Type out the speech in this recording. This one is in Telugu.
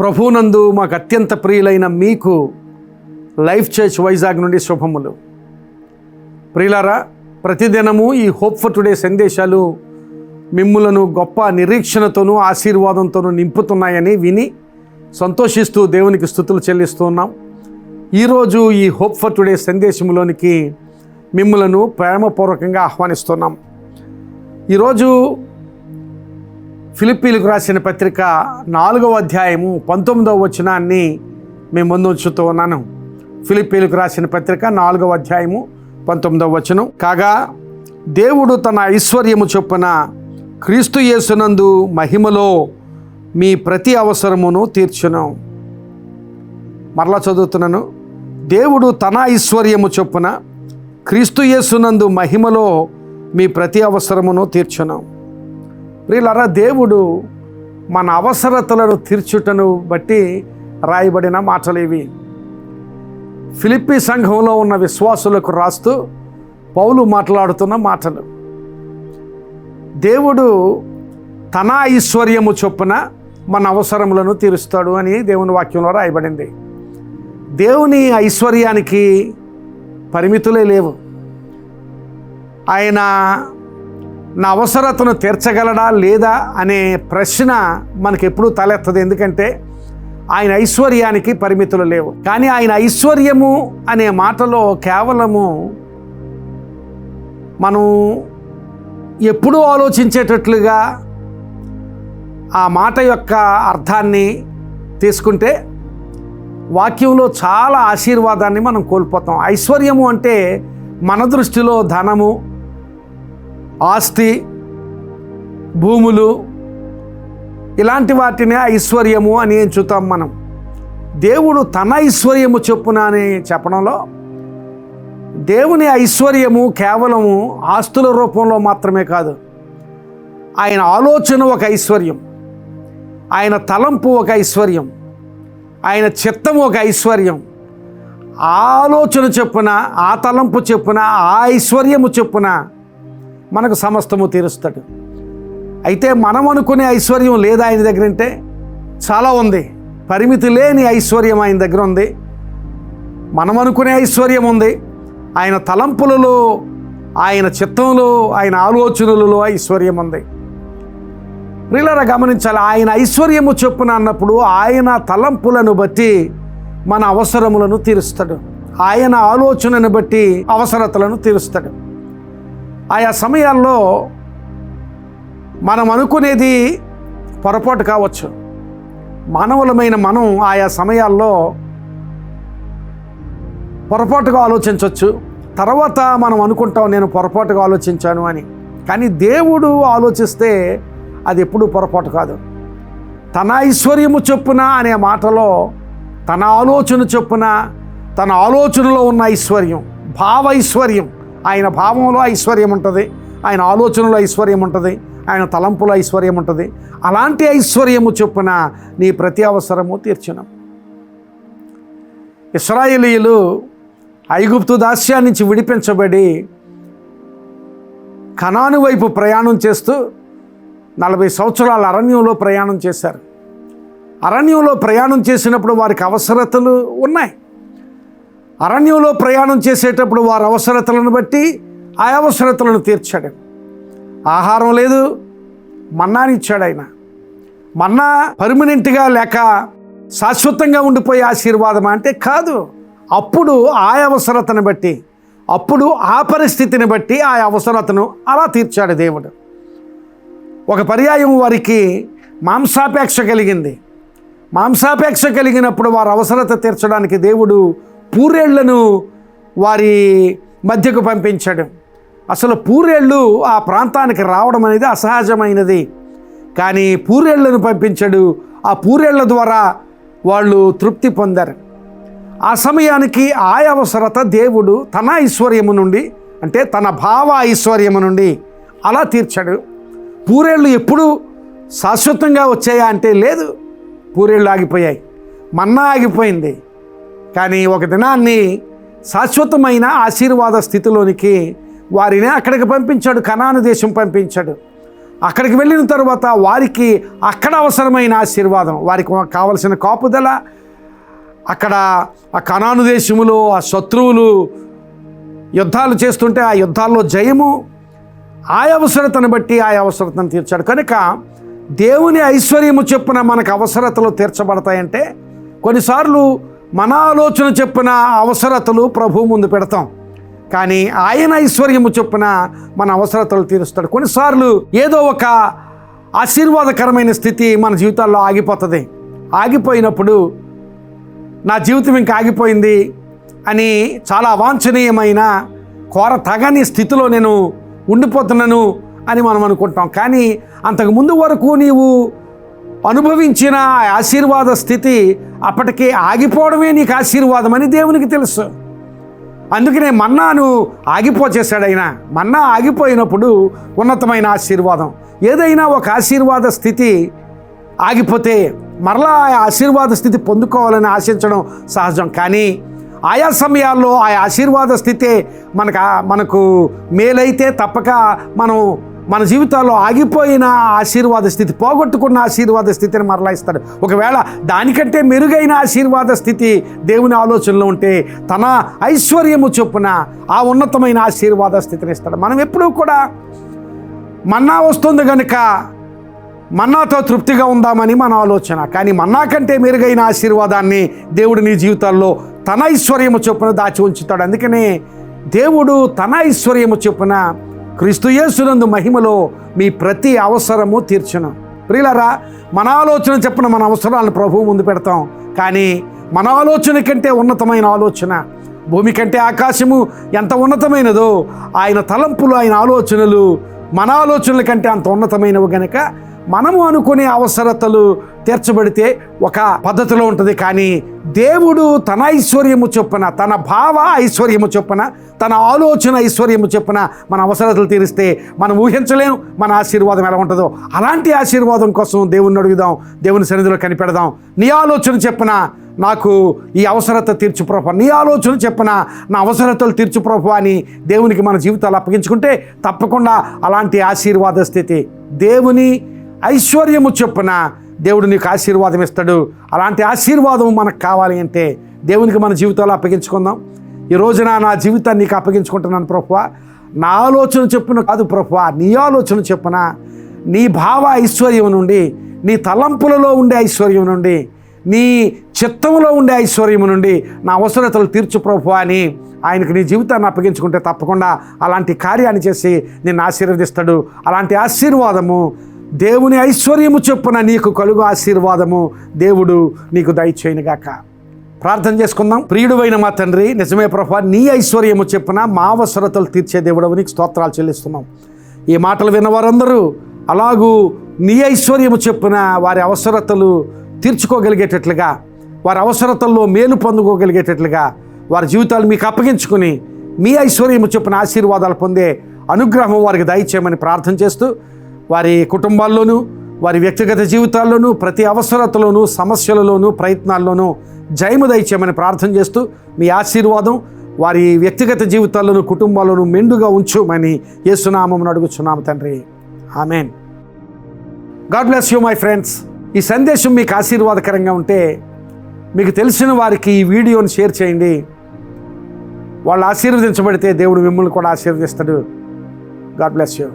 ప్రభువునందు మాకు అత్యంత ప్రియులైన మీకు లైఫ్ చర్చ్ వైజాగ్ నుండి శుభములు. ప్రియులారా, ప్రతిదినము ఈ హోప్ ఫర్ టుడే సందేశాలు మిమ్ములను గొప్ప నిరీక్షణతోనూ ఆశీర్వాదంతోనూ నింపుతున్నాయని విని సంతోషిస్తూ దేవునికి స్తుతులు చెల్లిస్తూ ఉన్నాం. ఈరోజు ఈ హోప్ ఫర్ టుడే సందేశంలోనికి మిమ్ములను ప్రేమపూర్వకంగా ఆహ్వానిస్తున్నాం. ఈరోజు ఫిలిప్పీలకు రాసిన పత్రిక 4వ అధ్యాయము 19వ వచనాన్ని మేము ముందు ఉంచుతూ ఉన్నాను. ఫిలిప్పీలకు రాసిన పత్రిక 4వ అధ్యాయము 19వ వచనం. కాగా దేవుడు తన ఐశ్వర్యము చొప్పున క్రీస్తు యేసునందు మహిమలో మీ ప్రతి అవసరమును తీర్చును. మరలా చదువుతున్నాను. దేవుడు తన ఐశ్వర్యము చొప్పున క్రీస్తు యేసునందు మహిమలో మీ ప్రతి అవసరమును తీర్చును. ప్రియులారా, దేవుడు మన అవసరతలను తీర్చుటను బట్టి రాయబడిన మాటలు ఇవి. ఫిలిప్పీ సంఘంలో ఉన్న విశ్వాసులకు రాస్తూ పౌలు మాట్లాడుతున్న మాటలు. దేవుడు తన ఐశ్వర్యము చొప్పున మన అవసరములను తీరుస్తాడు అని దేవుని వాక్యంలో రాయబడింది. దేవుని ఐశ్వర్యానికి పరిమితులే లేవు. ఆయన నా అవసరతను తీర్చగలడా లేదా అనే ప్రశ్న మనకు ఎప్పుడూ తలెత్తదు. ఎందుకంటే ఆయన ఐశ్వర్యానికి పరిమితులు లేవు. కానీ ఆయన ఐశ్వర్యము అనే మాటలో కేవలము మనం ఎప్పుడూ ఆలోచించేటట్లుగా ఆ మాట యొక్క అర్థాన్ని తీసుకుంటే వాక్యంలో చాలా ఆశీర్వాదాన్ని మనం కోల్పోతాం. ఐశ్వర్యము అంటే మన దృష్టిలో ధనము, ఆస్తి, భూములు, ఇలాంటి వాటినే ఐశ్వర్యము అని ఎంచుతాం మనం. దేవుడు తన ఐశ్వర్యము చొప్పున అని చెప్పడంలో దేవుని ఐశ్వర్యము కేవలము ఆస్తుల రూపంలో మాత్రమే కాదు. ఆయన ఆలోచన ఒక ఐశ్వర్యం, ఆయన తలంపు ఒక ఐశ్వర్యం, ఆయన చిత్తము ఒక ఐశ్వర్యం. ఆ ఆలోచన చొప్పున, ఆ తలంపు చొప్పున, ఆ ఐశ్వర్యము చొప్పున మనకు సమస్తము తీరుస్తాడు. అయితే మనం అనుకునే ఐశ్వర్యం లేదా ఆయన దగ్గర అంటే చాలా ఉంది. పరిమితి లేని ఐశ్వర్యం ఆయన దగ్గర ఉంది. మనం అనుకునే ఐశ్వర్యం ఉంది. ఆయన తలంపులలో, ఆయన చిత్తంలో, ఆయన ఆలోచనలలో ఐశ్వర్యం ఉంది. ప్రియులారా, గమనించాలి. ఆయన ఐశ్వర్యము చొప్పున అన్నప్పుడు ఆయన తలంపులను బట్టి మన అవసరములను తీరుస్తాడు. ఆయన ఆలోచనను బట్టి అవసరతలను తీరుస్తాడు. ఆయా సమయాల్లో మనం అనుకునేది పొరపాటు కావచ్చు. మానవులమైన మనం ఆయా సమయాల్లో పొరపాటుగా ఆలోచించవచ్చు. తర్వాత మనం అనుకుంటాం నేను పొరపాటుగా ఆలోచించాను అని. కానీ దేవుడు ఆలోచిస్తే అది ఎప్పుడూ పొరపాటు కాదు. తన ఐశ్వర్యము చొప్పున అనే మాటలో తన ఆలోచన చొప్పున, తన ఆలోచనలో ఉన్న ఐశ్వర్యం, భావ ఐశ్వర్యం. ఆయన భావంలో ఐశ్వర్యం ఉంటుంది, ఆయన ఆలోచనలో ఐశ్వర్యం ఉంటుంది, ఆయన తలంపులో ఐశ్వర్యం ఉంటుంది. అలాంటి ఐశ్వర్యము చొప్పున నీ ప్రతి అవసరము తీర్చును. ఇశ్రాయేలీయులు ఐగుప్తు దాస్యం నుంచి విడిపించబడి కనాను వైపు ప్రయాణం చేస్తూ 40 సంవత్సరాల అరణ్యంలో ప్రయాణం చేశారు. అరణ్యంలో ప్రయాణం చేసినప్పుడు వారికి అవసరతలు ఉన్నాయి. అరణ్యంలో ప్రయాణం చేసేటప్పుడు వారి అవసరతలను బట్టి ఆ అవసరతలను తీర్చాడు. ఆహారం లేదు, మన్నాని ఇచ్చాడు ఆయన. మన్నా పర్మనెంట్గా లేక శాశ్వతంగా ఉండిపోయే ఆశీర్వాదం అంటే కాదు. అప్పుడు ఆ అవసరతను బట్టి, అప్పుడు ఆ పరిస్థితిని బట్టి ఆ అవసరతను అలా తీర్చాడు దేవుడు. ఒక పర్యాయం వారికి మాంసాపేక్ష కలిగింది. మాంసాపేక్ష కలిగినప్పుడు వారి అవసరత తీర్చడానికి దేవుడు పూరేళ్లను వారి మధ్యకు పంపించాడు. అసలు పూరేళ్ళు ఆ ప్రాంతానికి రావడం అనేది అసహజమైనది. కానీ పూరేళ్లను పంపించాడు. ఆ పూరేళ్ల ద్వారా వాళ్ళు తృప్తి పొందారు. ఆ సమయానికి ఆ అవసరత దేవుడు తన ఐశ్వర్యము నుండి, అంటే తన భావ ఐశ్వర్యము నుండి అలా తీర్చాడు. పూరేళ్ళు ఎప్పుడు శాశ్వతంగా వచ్చాయా అంటే లేదు. పూరేళ్ళు ఆగిపోయాయి, మన్నా ఆగిపోయింది. కానీ ఒక దినాన్ని శాశ్వతమైన ఆశీర్వాద స్థితిలోనికి వారిని అక్కడికి పంపించాడు. కనాను దేశం పంపించాడు. అక్కడికి వెళ్ళిన తర్వాత వారికి అక్కడ అవసరమైన ఆశీర్వాదం, వారికి కావలసిన కాపుదల, అక్కడ ఆ కనాను దేశములో ఆ శత్రువులు యుద్ధాలు చేస్తుంటే ఆ యుద్ధాల్లో జయము, ఆ అవసరతను బట్టి ఆ అవసరతను తీర్చాడు. కనుక దేవుని ఐశ్వర్యము చొప్పున మనకు అవసరతలు తీర్చబడతాయంటే కొన్నిసార్లు మన ఆలోచన చొప్పున అవసరతలు ప్రభువు ముందు పెడతాం, కానీ ఆయన ఐశ్వర్యము చొప్పున మన అవసరతలు తీరుస్తాడు. కొన్నిసార్లు ఏదో ఒక ఆశీర్వాదకరమైన స్థితి మన జీవితాల్లో ఆగిపోతుంది. ఆగిపోయినప్పుడు నా జీవితం ఇంకా ఆగిపోయింది అని చాలా అవాంఛనీయమైన కోర తగని స్థితిలో నేను ఉండిపోతున్నాను అని మనం అనుకుంటాం. కానీ అంతకుముందు వరకు నీవు అనుభవించిన ఆశీర్వాద స్థితి అప్పటికే ఆగిపోవడమే నీకు ఆశీర్వాదం అని దేవునికి తెలుసు. అందుకనే మన్నాను ఆగిపోచేశాడు ఆయన. మన్నా ఆగిపోయినప్పుడు ఉన్నతమైన ఆశీర్వాదం. ఏదైనా ఒక ఆశీర్వాద స్థితి ఆగిపోతే మరలా ఆ ఆశీర్వాద స్థితి పొందుకోవాలని ఆశించడం సహజం. కానీ ఆయా సమయాల్లో ఆ ఆశీర్వాద స్థితే మనకు మేలైతే తప్పక మన జీవితాల్లో ఆగిపోయిన ఆశీర్వాద స్థితి, పోగొట్టుకున్న ఆశీర్వాద స్థితిని మరలా ఇస్తాడు. ఒకవేళ దానికంటే మెరుగైన ఆశీర్వాద స్థితి దేవుని ఆలోచనలో ఉంటే తన ఐశ్వర్యము చొప్పున ఆ ఉన్నతమైన ఆశీర్వాద స్థితిని ఇస్తాడు. మనం ఎప్పుడూ కూడా మన్నా వస్తుంది కనుక మన్నాతో తృప్తిగా ఉందామని మన ఆలోచన, కానీ మన్నా కంటే మెరుగైన ఆశీర్వాదాన్ని దేవుడు నీ జీవితాల్లో తన ఐశ్వర్యము చొప్పున దాచి ఉంచుతాడు. అందుకనే దేవుడు తన ఐశ్వర్యము చొప్పున క్రీస్తు యేసునందు మహిమలో మీ ప్రతి అవసరము తీర్చును. ప్రియులారా, మన ఆలోచన చొప్పున మన అవసరాలను ప్రభువు ముందు పెడతాం, కానీ మన ఆలోచన కంటే ఉన్నతమైన ఆలోచన, భూమి కంటే ఆకాశము ఎంత ఉన్నతమైనదో ఆయన తలంపులు, ఆయన ఆలోచనలు మన ఆలోచనల కంటే అంత ఉన్నతమైనవి గనక మనము అనుకునే అవసరతలు తీర్చబడితే ఒక పద్ధతిలో ఉంటుంది. కానీ దేవుడు తన ఐశ్వర్యము చొప్పున, తన భావ ఐశ్వర్యము చొప్పున, తన ఆలోచన ఐశ్వర్యము చొప్పున మన అవసరతలు తీరిస్తే మనం ఊహించలేం మన ఆశీర్వాదం ఎలా ఉంటుందో. అలాంటి ఆశీర్వాదం కోసం దేవుణ్ణి అడుగుదాం, దేవుని సన్నిధిలో కనిపెడదాం. నీ ఆలోచన చొప్పున నాకు ఈ అవసరత తీర్చు ప్రభు, నీ ఆలోచన చొప్పున నా అవసరతలు తీర్చు ప్రభు అని దేవునికి మన జీవితాలు అప్పగించుకుంటే తప్పకుండా అలాంటి ఆశీర్వాద స్థితి, దేవుని ఐశ్వర్యము చొప్పున దేవుడు నీకు ఆశీర్వాదం ఇస్తాడు. అలాంటి ఆశీర్వాదం మనకు కావాలి అంటే దేవునికి మన జీవితాలు అప్పగించుకుందాం. ఈ రోజున నా జీవితాన్ని నీకు అప్పగించుకుంటున్నాను ప్రభువా, నా ఆలోచన చొప్పున కాదు ప్రభువా, నీ ఆలోచన చొప్పున, నీ భావ ఐశ్వర్యం నుండి, నీ తలంపులలో ఉండే ఐశ్వర్యం నుండి, నీ చిత్తంలో ఉండే ఐశ్వర్యం నుండి నా అవసరతలు తీర్చు ప్రభువా అని ఆయనకు నీ జీవితాన్ని అప్పగించుకుంటే తప్పకుండా అలాంటి కార్యాన్ని చేసి నిన్ను ఆశీర్వదిస్తాడు. అలాంటి ఆశీర్వాదము, దేవుని ఐశ్వర్యము చొప్పున నీకు కలుగు ఆశీర్వాదము దేవుడు నీకు దయచేయునుగాక. ప్రార్థన చేసుకుందాం. ప్రియుడువైన మా తండ్రి, నిజమే ప్రభువా, నీ ఐశ్వర్యము చొప్పున మా అవసరతలు తీర్చే దేవుడవు నీకు స్తోత్రాలు చెల్లిస్తున్నాం. ఈ మాటలు విన్న వారందరూ అలాగూ నీ ఐశ్వర్యము చొప్పున వారి అవసరతలు తీర్చుకోగలిగేటట్లుగా, వారి అవసరతల్లో మేలు పొందుకోగలిగేటట్లుగా వారి జీవితాలు మీకు అప్పగించుకుని మీ ఐశ్వర్యము చొప్పున ఆశీర్వాదాలు పొందే అనుగ్రహం వారికి దయచేయమని ప్రార్థన చేస్తూ, వారి కుటుంబాల్లోనూ వారి వ్యక్తిగత జీవితాల్లోనూ ప్రతి అవసరతలోనూ సమస్యలలోనూ ప్రయత్నాల్లోనూ జయము దయచేయమని ప్రార్థన చేస్తూ మీ ఆశీర్వాదం వారి వ్యక్తిగత జీవితాల్లోనూ కుటుంబాల్లోనూ మెండుగా ఉంచుమని యేసునామమున అడుగుచున్నాము తండ్రి, amen. God bless you my friends. ఈ సందేశం మీకు ఆశీర్వాదకరంగా ఉంటే మీకు తెలిసిన వారికి ఈ వీడియోని షేర్ చేయండి. వాళ్ళు ఆశీర్వదించబడితే దేవుడు మిమ్మల్ని కూడా ఆశీర్వదిస్తాడు. God bless you.